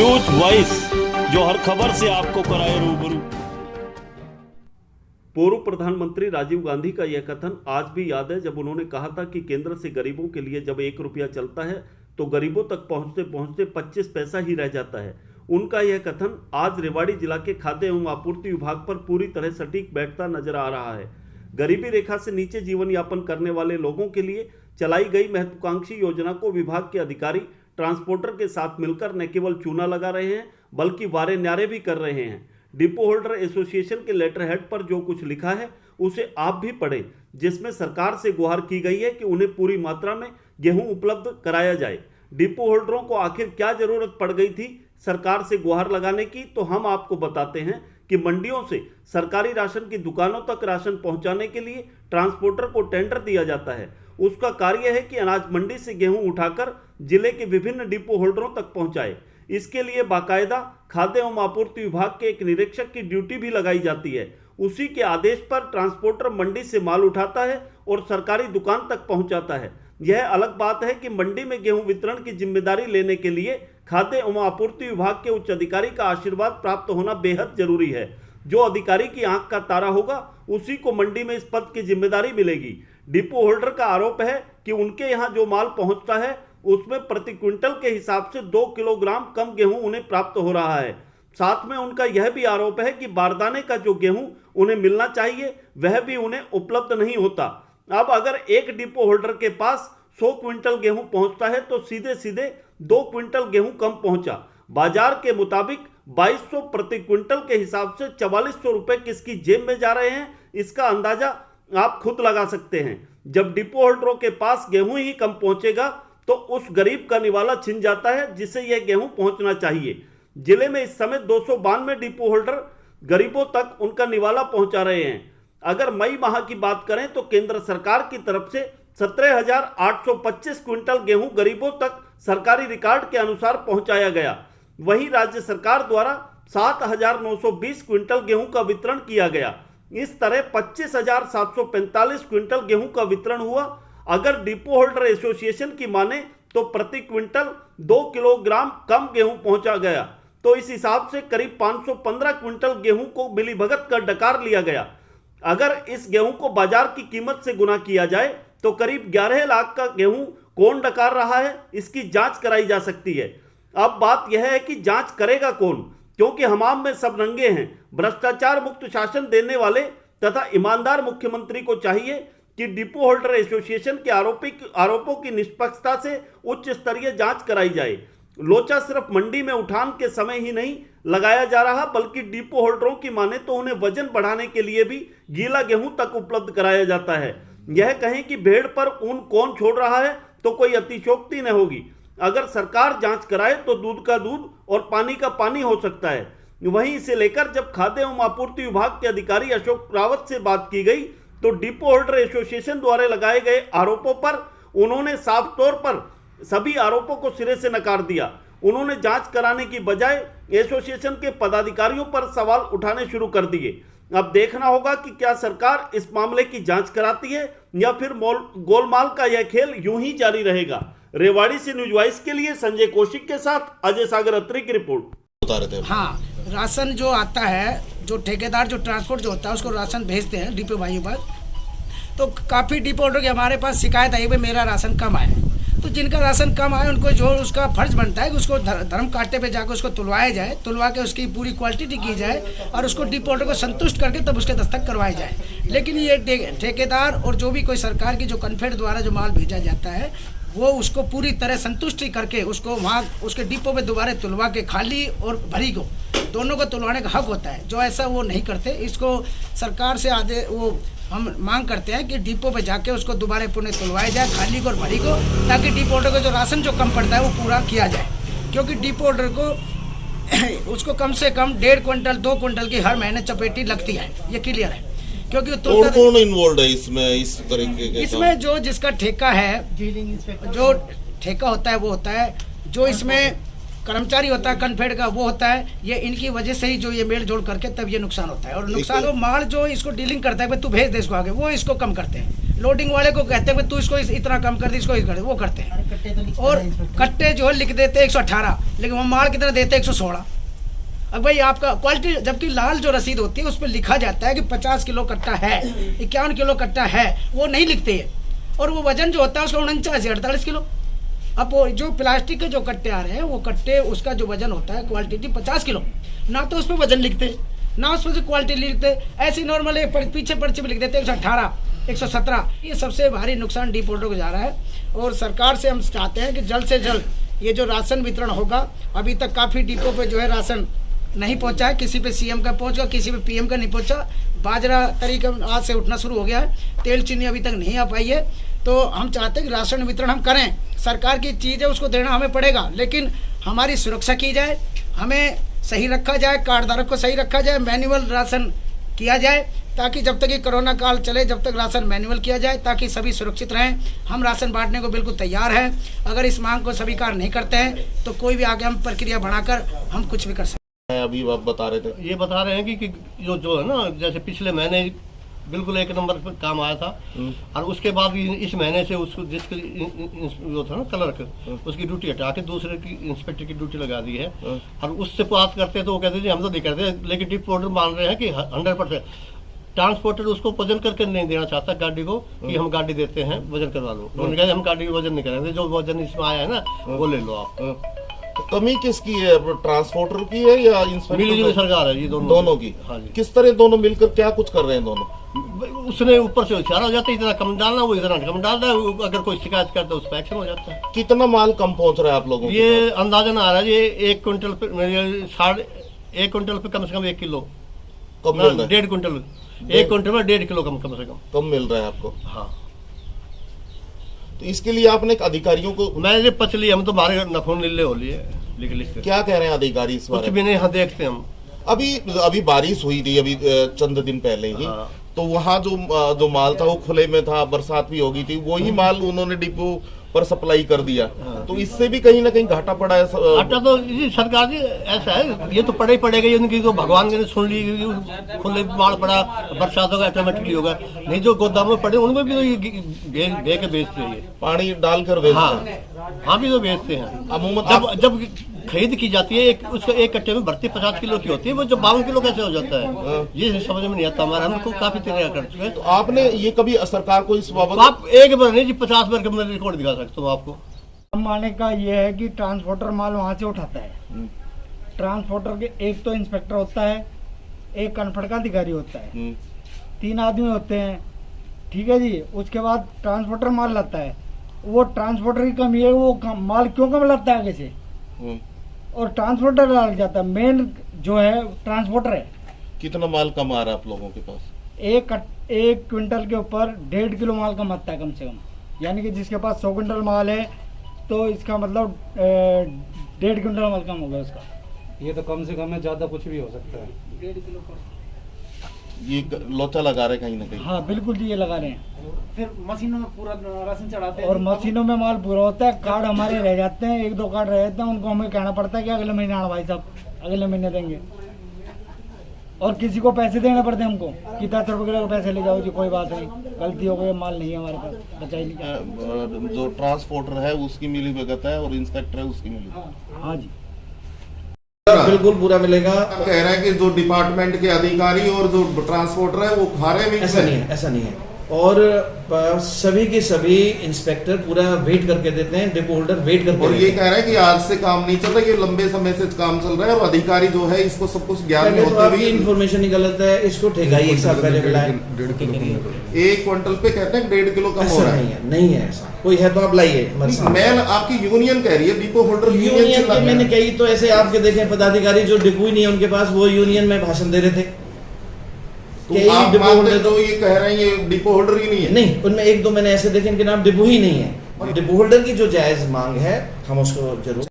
News voice, जो हर खबर से आपको कराए रूबरू। पूर्व प्रधानमंत्री राजीव गांधी का यह कथन आज भी याद है, जब उन्होंने कहा था कि केंद्र से गरीबों के लिए जब 1 रुपया चलता है तो गरीबों तक पहुंचते पहुंचते 25 पैसा ही रह जाता है। उनका यह कथन आज रेवाड़ी जिला के खाद्य एवं आपूर्ति विभाग पर पूरी तरह सटीक बैठता नजर आ रहा है। गरीबी रेखा से नीचे जीवन यापन करने वाले लोगों के लिए चलाई गई महत्वाकांक्षी योजना को विभाग के अधिकारी ट्रांसपोर्टर के साथ मिलकर न केवल चूना लगा रहे हैं बल्कि वारे न्यारे भी कर रहे हैं। डिपो होल्डर एसोसिएशन के लेटर हेड पर जो कुछ लिखा है उसे आप भी पढ़ें, जिसमें सरकार से गुहार की गई है कि उन्हें पूरी मात्रा में गेहूं उपलब्ध कराया जाए। डिपो होल्डरों को आखिर क्या जरूरत पड़ गई थी सरकार से गुहार लगाने की, तो हम आपको बताते हैं कि मंडियों से सरकारी राशन की दुकानों तक राशन पहुंचाने के लिए ट्रांसपोर्टर को टेंडर दिया जाता है। उसका कार्य है कि अनाज मंडी से गेहूं उठाकर जिले के विभिन्न डिपो होल्डरों तक पहुंचाए। इसके लिए बाकायदा खाद्य एवं आपूर्ति विभाग के एक निरीक्षक की ड्यूटी भी लगाई जाती है। उसी के आदेश पर ट्रांसपोर्टर मंडी से माल उठाता है और सरकारी दुकान तक पहुंचाता है। यह अलग बात है कि मंडी में गेहूं वितरण की जिम्मेदारी लेने के लिए खाद्य एवं आपूर्ति विभाग के उच्च अधिकारी का आशीर्वाद प्राप्त होना बेहद जरूरी है। जो अधिकारी की आंख का तारा होगा उसी को मंडी में इस पद की जिम्मेदारी मिलेगी। डिपो होल्डर का आरोप है कि उनके यहाँ जो माल पहुंचता है उसमें प्रति क्विंटल के हिसाब से 2 किलोग्राम कम गेहूं उन्हें प्राप्त हो रहा है। साथ में उनका यह भी आरोप है कि बारदाने का जो गेहूं उन्हें मिलना चाहिए वह भी उन्हें उपलब्ध नहीं होता। अब अगर एक डिपो होल्डर के पास 100 क्विंटल गेहूं पहुंचता है तो सीधे सीधे 2 क्विंटल गेहूं कम पहुंचा। बाजार के मुताबिक 2200 प्रति क्विंटल के हिसाब से 4400 रुपए किसकी जेब में जा रहे हैं, इसका अंदाजा आप खुद लगा सकते हैं। जब डिपो होल्डरों के पास गेहूं ही कम पहुंचेगा तो उस गरीब का निवाला छिन जाता है जिसे यह गेहूं पहुंचना चाहिए। जिले में इस समय 292 डिपो होल्डर गरीबों तक उनका निवाला पहुंचा रहे हैं। अगर मई माह की बात करें तो केंद्र सरकार की तरफ से 17,825 क्विंटल गेहूं गरीबों तक सरकारी रिकॉर्ड के अनुसार पहुंचाया गया। वहीं राज्य सरकार द्वारा 7,920 क्विंटल गेहूं का वितरण किया गया। इस तरह 25,745 क्विंटल गेहूं का वितरण हुआ। अगर डिपो होल्डर एसोसिएशन की माने तो प्रति क्विंटल 2 किलोग्राम कम गेहूं पहुंचा गया, तो इस हिसाब से करीब 515 क्विंटल गेहूं को मिलीभगत कर डकार लिया गया। अगर इस गेहूं को बाजार की कीमत से गुना किया जाए तो करीब 11 लाख का गेहूं कौन डकार रहा है, इसकी जांच कराई जा सकती है। अब बात यह है कि जांच करेगा कौन, क्योंकि हमाम में सब रंगे हैं। भ्रष्टाचार मुक्त शासन देने वाले तथा ईमानदार मुख्यमंत्री को चाहिए कि डिपो होल्डर एसोसिएशन के आरोपों की निष्पक्षता से उच्च स्तरीय जांच कराई जाए। लोचा सिर्फ मंडी में उठान के समय ही नहीं लगाया जा रहा, बल्कि डिपो होल्डरों की माने तो उन्हें वजन बढ़ाने के लिए भी गीला गेहूं तक उपलब्ध कराया जाता है। यह कहें कि भेड़ पर ऊन कौन छोड़ रहा है तो कोई अतिशयोक्ति न होगी। अगर सरकार जांच कराए तो दूध का दूध और पानी का पानी हो सकता है। वहीं इसे लेकर जब खाद्य एवं आपूर्ति विभाग के अधिकारी अशोक रावत से बात की गई तो डिपो होल्डर एसोसिएशन द्वारा लगाए गए आरोपों पर उन्होंने साफ तौर पर सभी आरोपों को सिरे से नकार दिया। उन्होंने जांच कराने की बजाय एसोसिएशन के पदाधिकारियों पर सवाल उठाने शुरू कर दिए। अब देखना होगा कि क्या सरकार इस मामले की जांच कराती है या फिर गोलमाल का यह खेल यूं ही जारी रहेगा। रेवाड़ी से न्यूज वॉइस के लिए संजय कौशिक के साथ अजय सागर अत्री की रिपोर्ट। बता रहे थे। हाँ, राशन जो आता है, जो ठेकेदार जो ट्रांसपोर्ट जो होता है उसको राशन भेजते हैं डिपो भाइयों पर, तो काफ़ी डिपो होल्डर के हमारे पास शिकायत आई भाई मेरा राशन कम आया। तो जिनका राशन कम आए उनको जो उसका फर्ज बनता है कि उसको धर्म कांटे पे जाकर उसको तुलवाया जाए, तुलवा के उसकी पूरी क्वालिटी की जाए और उसको डिपो होल्डर को संतुष्ट करके तब उसके दस्तक करवाए जाए। लेकिन ये ठेकेदार और जो भी कोई सरकार की जो कन्फेड द्वारा जो माल भेजा जाता है वो उसको पूरी तरह संतुष्टि करके उसको वहाँ उसके डिपो में दोबारा तुलवा के खाली और भरी को दोनों को तुलवाने का हक होता है। जो ऐसा वो नहीं करते, इसको सरकार से वो हम मांग करते हैं कि डिपो पे जाके उसको दोबारा पुनः तुलवाया जाए खाली को और भरी को, ताकि डिपो होल्डर को जो राशन जो कम पड़ता है वो पूरा किया जाए। क्योंकि डिपो होल्डर को उसको कम से कम 1.5 क्विंटल 2 क्विंटल की हर महीने चपेटी लगती है, ये क्लियर है। क्योंकि कौन इन्वॉल्व है इसमें, इस तरीके के इसमें जो जिसका ठेका है, जो ठेका होता है वो होता है, जो इसमें कर्मचारी होता है कन्फेड का वो होता है। ये इनकी वजह से ही जो ये मेल जोड़ करके तब ये नुकसान होता है। और नुकसान वो माल जो इसको डीलिंग करता है, तू भेज दे इसको आगे, वो इसको कम करते हैं। लोडिंग वाले को कहते हैं तू इसको इतना कम कर दे, इसको कर दे, वो करते हैं। और कट्टे जो है लिख देते हैं 118, लेकिन वो माल कितना देते हैं 116। अब भाई आपका क्वालिटी, जबकि लाल जो रसीद होती है उस पर लिखा जाता है कि 50 किलो कट्टा है, 51 किलो कट्टा है, वो नहीं लिखते हैं। और वो वजन जो होता है उसका 49-48 किलो। अब वो जो प्लास्टिक के जो कट्टे आ रहे हैं वो कट्टे, उसका जो वजन होता है क्वालिटी 50 किलो, ना तो उस पर वजन लिखते ना उस पर क्वालिटी लिखते, ऐसे नॉर्मल पीछे पर्चे में लिख देते 118, 117। ये सबसे भारी नुकसान डीप होल्डर को जा रहा है। और सरकार से हम चाहते हैं कि जल्द से जल्द ये जो राशन वितरण होगा, अभी तक काफ़ी डिपो पे जो है राशन नहीं पहुंचा है, किसी पे सीएम का पहुंचा, किसी पे पीएम का नहीं पहुंचा। बाजरा तरीका आज से उठना शुरू हो गया है, तेल चीनी अभी तक नहीं आ पाई है। तो हम चाहते हैं कि राशन वितरण हम करें, सरकार की चीज़ है उसको देना हमें पड़ेगा, लेकिन हमारी सुरक्षा की जाए, हमें सही रखा जाए, कार्डधारक को सही रखा जाए, मैनुअल राशन किया जाए, ताकि जब तक ये कोरोना काल चले जब तक राशन मैनुअल किया जाए, ताकि सभी सुरक्षित रहें। हम राशन बांटने को बिल्कुल तैयार हैं। अगर इस मांग को स्वीकार नहीं करते हैं तो कोई भी आगे हम प्रक्रिया बढ़ाकर हम कुछ भी कर सकते हैं। अभी आप बता रहे थे, ये बता रहे हैं कि जो है ना, जैसे पिछले महीने बिल्कुल 1 नंबर पर काम आया था, और उसके बाद इस महीने से उसको जिसके जो था ना क्लर्क, उसकी ड्यूटी हटा के दूसरे की इंस्पेक्टर की ड्यूटी लगा दी है। और उससे बात करते तो वो कहते जी हम तो नहीं करते, लेकिन डिप ऑर्डर मान रहे हैं कि 100% ट्रांसपोर्टर उसको वजन करके नहीं देना चाहता गाड़ी को, कि हम गाड़ी देते हैं वजन करवा लो। उन्होंने कहा हम गाड़ी वजन नहीं करेंगे, जो वजन इसमें आया है ना वो ले लो आप। तो कमी किसकी है, ट्रांसपोर्टर की है या मिली सरकार है, ये दोनों की? हाँ जी। किस तरह दोनों मिलकर क्या कुछ कर रहे हैं दोनों? उसने ऊपर से इशारा हो जाता है, इतना कम डालना, वो इतना कम डालता है, अगर कोई शिकायत करता है उस पर एक्शन हो जाता है। कितना माल कम पहुंच रहा है आप लोगों ये अंदाजा ना आ रहा है, ये 1 क्विंटल पे 1.5 क्विंटल पे कम से कम 1 किलो कम मिल रहा है? 1.5 क्विंटल, 1 क्विंटल में 1.5 किलो कम से कम मिल रहा है आपको? हाँ। तो इसके लिए आपने अधिकारियों को, मैं ये पचली हम तो मारे नफोन लीले हो लिए लिख क्या कह रहे हैं अधिकारी इस बारे कुछ भी नहीं? हाँ देखते हम। अभी बारिश हुई थी अभी चंद दिन पहले ही, हाँ। तो वहाँ जो माल था वो खुले में था, बरसात भी हो गई थी, वही माल उन्होंने डिपो पर सप्लाई कर दिया। तो इससे भी कहीं ना कहीं घाटा पड़ा है। घाटा तो जी सरकार जी ऐसा है, ये तो पड़ा ही पड़ेगा, उनकी तो भगवान ने सुन ली, खुले माल पड़ा, बरसात होगा ऑटोमेटिकली होगा, नहीं जो गोदाम में पड़े उनमें भी तो ये दे के बेचते हैं, पानी डालकर बेचते हैं। हाँ भी तो बेचते हैं। अमूमन जब खरीद की जाती है उसका 1 कट्टे में भर्ती 50 किलो की होती है, वो जो 52 किलो कैसे हो जाता है, ये समझ में नहीं आता हमारा। हमको काफी तैयार कर चुके हैं। तो आपने ये कभी सरकार को इस बाबत? आप एक बार नहीं जी 50 बार का मैं रिकॉर्ड दिखा सकता हूँ आपको। हम माने का ये है कि ट्रांसपोर्टर माल वहाँ से उठाता है, ट्रांसपोर्टर के एक तो इंस्पेक्टर होता है, एक कन्फर्ट का अधिकारी होता है, 3 आदमी होते हैं, ठीक है जी। उसके बाद ट्रांसपोर्टर माल लाता है, वो ट्रांसपोर्टर की कमी है, वो माल क्यों कम लाता है आगे से, और ट्रांसपोर्टर डाल जाता है। मेन जो है ट्रांसपोर्टर है। कितना माल कम आ रहा है आप लोगों के पास? 1 क्विंटल के ऊपर 1.5 किलो माल कम आता है कम से कम, यानी कि जिसके पास 100 क्विंटल माल है तो इसका मतलब 1.5 क्विंटल माल कम होगा उसका। ये तो कम से कम है, ज्यादा कुछ भी हो सकता है। 1.5 किलो पर ये लोचा लगा रहे कहीं ना कहीं। हाँ बिल्कुल जी, ये लगा रहे हैं। फिर मशीनों में पूरा राशन चढ़ाते हैं और मशीनों में माल पूरा होता है, कार्ड हमारे रह जाते हैं, 1-2 कार्ड रह जाते हैं, उनको हमें कहना पड़ता है कि अगले महीने आना भाई साहब, अगले महीने देंगे। और किसी को पैसे देने पड़ते हैं हमको कि 10 रुपये किलो पैसे ले जाओ जी, कोई बात नहीं, गलती हो गई, माल नहीं है हमारे पास, बचाई नहीं। जो ट्रांसपोर्टर है उसकी मिली भगत है और इंस्पेक्टर है उसकी मिली। हाँ जी बिल्कुल पूरा मिलेगा। कह रहे हैं कि जो डिपार्टमेंट के अधिकारी और जो ट्रांसपोर्टर है वो खा रहे हैं। ऐसा नहीं है, ऐसा नहीं है। और सभी के सभी इंस्पेक्टर पूरा वेट करके देते हैं, डिपो होल्डर वेट करके और ये कह रहे हैं कि आज से काम नहीं चल रहा, ये लंबे समय से काम चल रहा है, और अधिकारी जो है इसको सब कुछ ज्ञान में होते हुए इन्फॉर्मेशन गलत है, इसको ठेकाई एक साल पहले मिलाए। 1 क्विंटल पे कहते हैं 1.5 किलो कम हो रहा है। नहीं है ऐसा, कोई है तो आप लाइए। मैं आपकी यूनियन कह रही है, डिपो होल्डर यूनियन मैंने कही तो ऐसे आपके देखे पदाधिकारी जो डिपो ही नहीं है उनके पास, वो यूनियन में भाषण दे रहे थे। तो आप मानते जो ये कह रहे हैं ये डिपो होल्डर ही नहीं है? नहीं, उनमें 1-2 मैंने ऐसे देखे इनके नाम डिपो ही नहीं है। डिपो होल्डर की जो जायज मांग है हम उसको जरूर